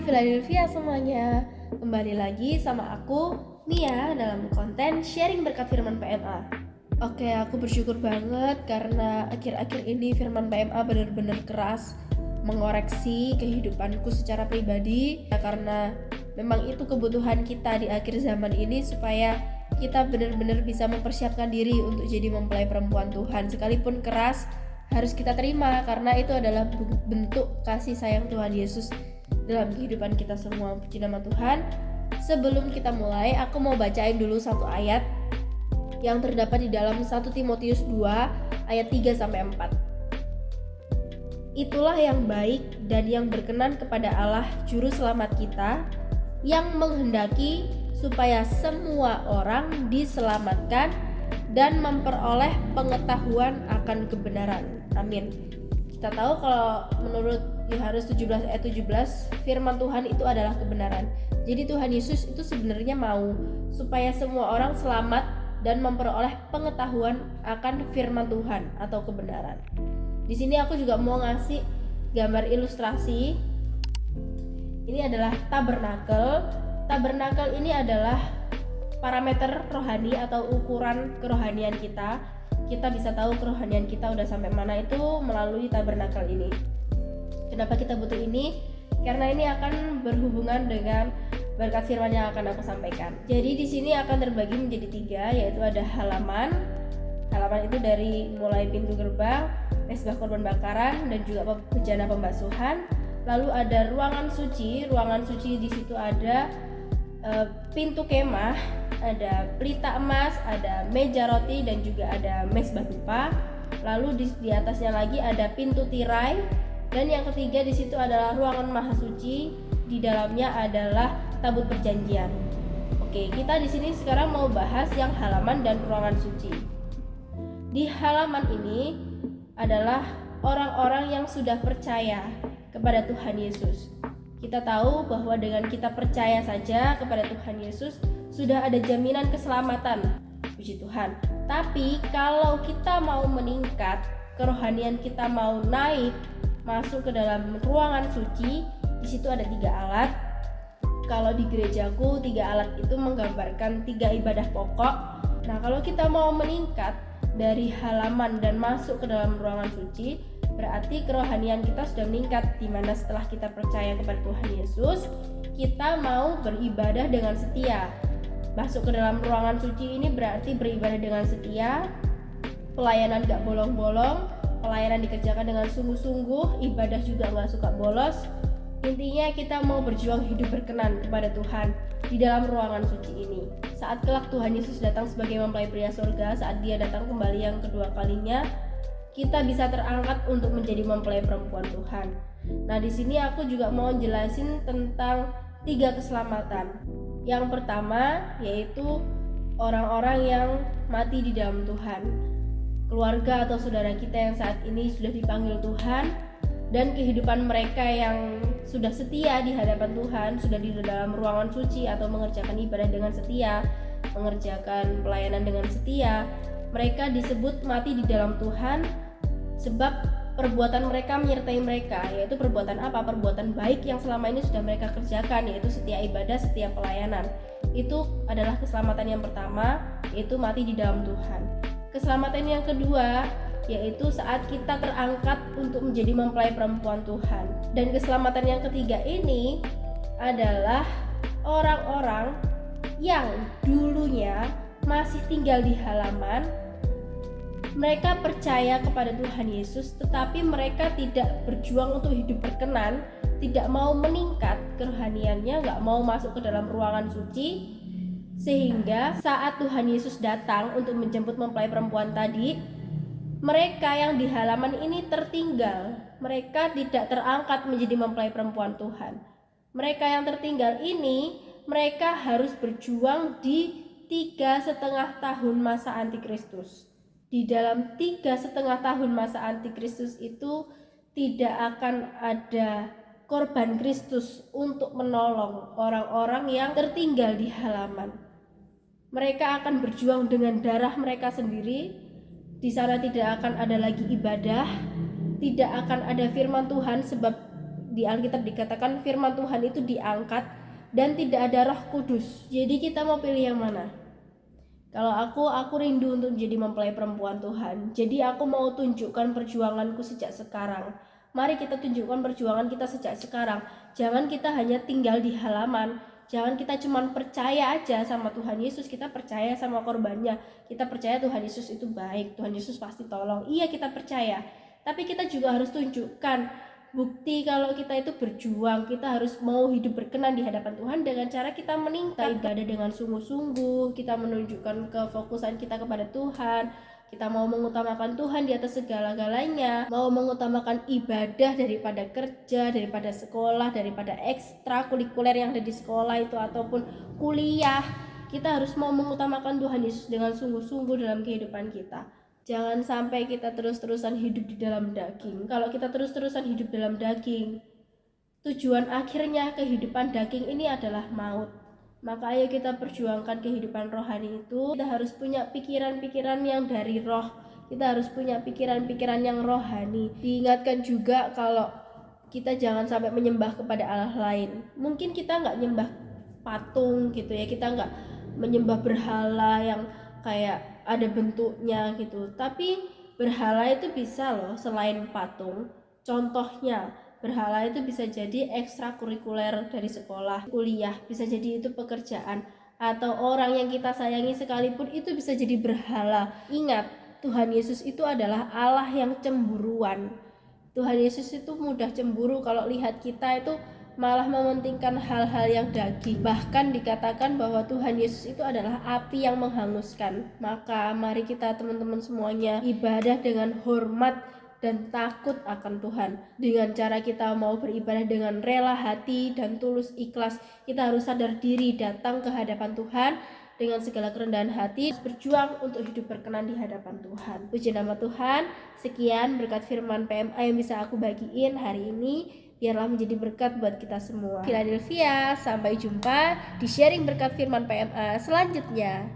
Philadelphia semuanya. Kembali lagi sama aku, Mia, dalam konten sharing berkat firman PMA. Oke, aku bersyukur banget karena akhir-akhir ini firman PMA benar-benar keras mengoreksi kehidupanku secara pribadi, karena memang itu kebutuhan kita di akhir zaman ini supaya kita benar-benar bisa mempersiapkan diri untuk jadi mempelai perempuan Tuhan. Sekalipun keras, harus kita terima karena itu adalah bentuk kasih sayang Tuhan Yesus dalam kehidupan kita semua. Puji nama Tuhan. Sebelum kita mulai, aku mau bacain dulu satu ayat yang terdapat di dalam 1 Timotius 2 ayat 3-4. Itulah yang baik dan yang berkenan kepada Allah juru selamat kita, yang menghendaki supaya semua orang diselamatkan dan memperoleh pengetahuan akan kebenaran. Amin. Kita tahu kalau menurut Yohanes 17 ayat 17, firman Tuhan itu adalah kebenaran. Jadi Tuhan Yesus itu sebenarnya mau supaya semua orang selamat dan memperoleh pengetahuan akan firman Tuhan atau kebenaran. Di sini aku juga mau ngasih gambar ilustrasi. Ini adalah tabernakel. Tabernakel ini adalah parameter rohani atau ukuran kerohanian kita. Kita bisa tahu kerohanian kita udah sampai mana itu melalui tabernakel ini. Kenapa kita butuh ini? Karena ini akan berhubungan dengan berkat firman yang akan aku sampaikan. Jadi di sini akan terbagi menjadi 3, yaitu ada halaman. Halaman itu dari mulai pintu gerbang, mezbah korban bakaran, dan juga bejana pembasuhan. Lalu ada ruangan suci. Ruangan suci di situ ada pintu kemah, ada pelita emas, ada meja roti, dan juga ada mezbah dupa. Lalu di atasnya lagi ada pintu tirai, dan yang ketiga di situ adalah ruangan maha suci. Di dalamnya adalah tabut perjanjian. Oke, kita di sini sekarang mau bahas yang halaman dan ruangan suci. Di halaman ini adalah orang-orang yang sudah percaya kepada Tuhan Yesus. Kita tahu bahwa dengan kita percaya saja kepada Tuhan Yesus sudah ada jaminan keselamatan. Puji Tuhan. Tapi kalau kita mau meningkat, kerohanian kita mau naik, masuk ke dalam ruangan suci, di situ ada 3 alat. Kalau di gerejaku 3 alat itu menggambarkan 3 ibadah pokok. Nah, kalau kita mau meningkat dari halaman dan masuk ke dalam ruangan suci, berarti kerohanian kita sudah meningkat, di mana setelah kita percaya kepada Tuhan Yesus, kita mau beribadah dengan setia. Masuk ke dalam ruangan suci ini berarti beribadah dengan setia, pelayanan gak bolong-bolong, pelayanan dikerjakan dengan sungguh-sungguh, ibadah juga gak suka bolos. Intinya kita mau berjuang hidup berkenan kepada Tuhan di dalam ruangan suci ini. Saat kelak Tuhan Yesus datang sebagai mempelai pria surga, saat dia datang kembali yang kedua kalinya, kita bisa terangkat untuk menjadi mempelai perempuan Tuhan. Nah, di sini aku juga mau jelasin tentang 3 keselamatan. Yang pertama yaitu orang-orang yang mati di dalam Tuhan. Keluarga atau saudara kita yang saat ini sudah dipanggil Tuhan, dan kehidupan mereka yang sudah setia di hadapan Tuhan, sudah di dalam ruangan suci atau mengerjakan ibadah dengan setia, mengerjakan pelayanan dengan setia, mereka disebut mati di dalam Tuhan sebab perbuatan mereka menyertai mereka. Yaitu perbuatan apa? Perbuatan baik yang selama ini sudah mereka kerjakan, yaitu setia ibadah, setia pelayanan. Itu adalah keselamatan yang pertama, yaitu mati di dalam Tuhan. Keselamatan yang kedua yaitu saat kita terangkat untuk menjadi mempelai perempuan Tuhan. Dan keselamatan yang ketiga ini adalah orang-orang yang dulunya masih tinggal di halaman. Mereka percaya kepada Tuhan Yesus, tetapi mereka tidak berjuang untuk hidup berkenan, tidak mau meningkat kerohaniannya, gak mau masuk ke dalam ruangan suci. Sehingga saat Tuhan Yesus datang untuk menjemput mempelai perempuan tadi, mereka yang di halaman ini tertinggal. Mereka tidak terangkat menjadi mempelai perempuan Tuhan. Mereka yang tertinggal ini, mereka harus berjuang di 3,5 tahun masa antikristus. Di dalam 3,5 tahun masa antikristus itu tidak akan ada korban Kristus untuk menolong orang-orang yang tertinggal di halaman. Mereka akan berjuang dengan darah mereka sendiri. Di sana tidak akan ada lagi ibadah, tidak akan ada firman Tuhan sebab di Alkitab dikatakan firman Tuhan itu diangkat dan tidak ada Roh Kudus. Jadi kita mau pilih yang mana? Kalau aku rindu untuk menjadi mempelai perempuan Tuhan. Jadi aku mau tunjukkan perjuanganku sejak sekarang. Mari kita tunjukkan perjuangan kita sejak sekarang. Jangan kita hanya tinggal di halaman. Jangan kita cuma percaya aja sama Tuhan Yesus. Kita percaya sama korbannya. Kita percaya Tuhan Yesus itu baik. Tuhan Yesus pasti tolong. Iya, kita percaya. Tapi kita juga harus tunjukkan bukti kalau kita itu berjuang. Kita harus mau hidup berkenan di hadapan Tuhan dengan cara kita meningkat ibadah dengan sungguh-sungguh. Kita menunjukkan kefokusan kita kepada Tuhan. Kita mau mengutamakan Tuhan di atas segala-galanya, mau mengutamakan ibadah daripada kerja, daripada sekolah, daripada ekstrakurikuler yang ada di sekolah itu ataupun kuliah. Kita harus mau mengutamakan Tuhan Yesus dengan sungguh-sungguh dalam kehidupan kita. Jangan sampai kita terus-terusan hidup di dalam daging. Kalau kita terus-terusan hidup dalam daging, tujuan akhirnya kehidupan daging ini adalah maut. Maka ayo kita perjuangkan kehidupan rohani itu. Kita harus punya pikiran-pikiran yang dari roh. Kita harus punya pikiran-pikiran yang rohani. Diingatkan juga kalau kita jangan sampai menyembah kepada Allah lain. Mungkin kita nggak nyembah patung gitu ya, kita nggak menyembah berhala yang kayak ada bentuknya gitu, tapi berhala itu bisa loh selain patung. Contohnya berhala itu bisa jadi ekstrakurikuler dari sekolah, kuliah, bisa jadi itu pekerjaan, atau orang yang kita sayangi sekalipun itu bisa jadi berhala. Ingat, Tuhan Yesus itu adalah Allah yang cemburuan. Tuhan Yesus itu mudah cemburu kalau lihat kita itu malah mementingkan hal-hal yang daging. Bahkan dikatakan bahwa Tuhan Yesus itu adalah api yang menghanguskan. Maka mari kita teman-teman semuanya ibadah dengan hormat dan takut akan Tuhan. Dengan cara kita mau beribadah dengan rela hati dan tulus ikhlas. Kita harus sadar diri datang ke hadapan Tuhan dengan segala kerendahan hati, berjuang untuk hidup berkenan di hadapan Tuhan. Puji nama Tuhan. Sekian berkat firman PMA yang bisa aku bagiin hari ini. Biarlah menjadi berkat buat kita semua. Philadelphia, sampai jumpa di sharing berkat firman PMA selanjutnya.